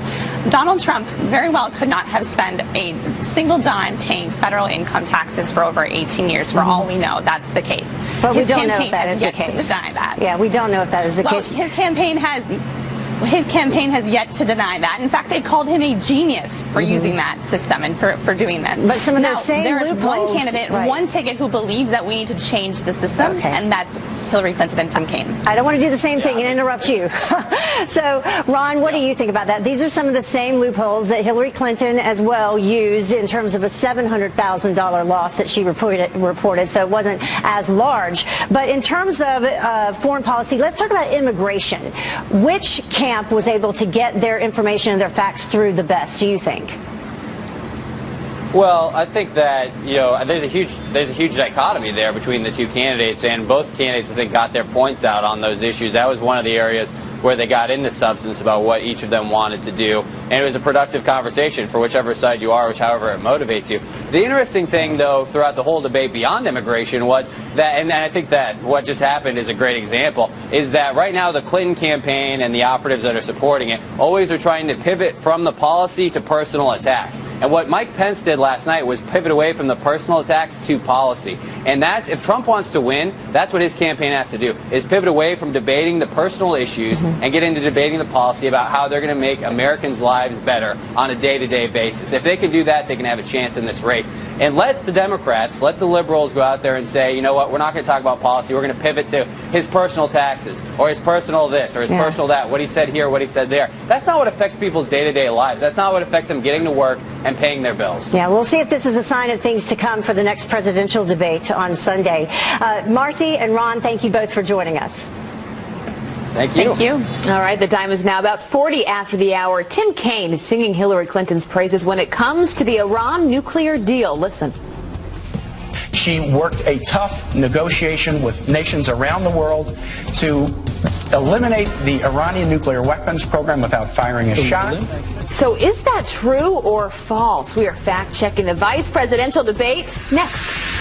Donald Trump very well could not have spent a single dime paying federal income taxes for over 18 years. For all we know, that's the case. But we don't know if that is the case. To deny that. Yeah, we don't know if that is the case. His campaign has yet to deny that. In fact, they called him a genius for using that system and for doing this. But some of those same there is loopholes, one candidate, one ticket who believes that we need to change the system, and that's Hillary Clinton and Tim Kaine. I don't want to do the same thing and interrupt you. So, Ron, what do you think about that? These are some of the same loopholes that Hillary Clinton as well used in terms of a $700,000 loss that she reported, so it wasn't as large. But in terms of foreign policy, let's talk about immigration. Which camp was able to get their information and their facts through the best, do you think? Well, I think that, there's a huge dichotomy there between the two candidates, and both candidates, I think, got their points out on those issues. That was one of the areas where they got into substance about what each of them wanted to do, and it was a productive conversation for whichever side you are, however it motivates you. The interesting thing, though, throughout the whole debate beyond immigration was that, and I think that what just happened is a great example, is that right now the Clinton campaign and the operatives that are supporting it always are trying to pivot from the policy to personal attacks. And what Mike Pence did last night was pivot away from the personal attacks to policy. And that's, if Trump wants to win, that's what his campaign has to do, is pivot away from debating the personal issues and get into debating the policy about how they're going to make Americans' lives better on a day-to-day basis. If they can do that, they can have a chance in this race. And let the Democrats, let the liberals go out there and say, you know what, we're not going to talk about policy. We're going to pivot to his personal taxes or his personal this or his personal that, what he said here, what he said there. That's not what affects people's day-to-day lives. That's not what affects them getting to work and paying their bills. Yeah, we'll see if this is a sign of things to come for the next presidential debate on Sunday. Marcy and Ron, thank you both for joining us. Thank you. Thank you. All right, the time is now about 40 after the hour. Tim Kaine is singing Hillary Clinton's praises when it comes to the Iran nuclear deal. Listen. She worked a tough negotiation with nations around the world to eliminate the Iranian nuclear weapons program without firing a shot. So is that true or false? We are fact-checking the vice presidential debate next.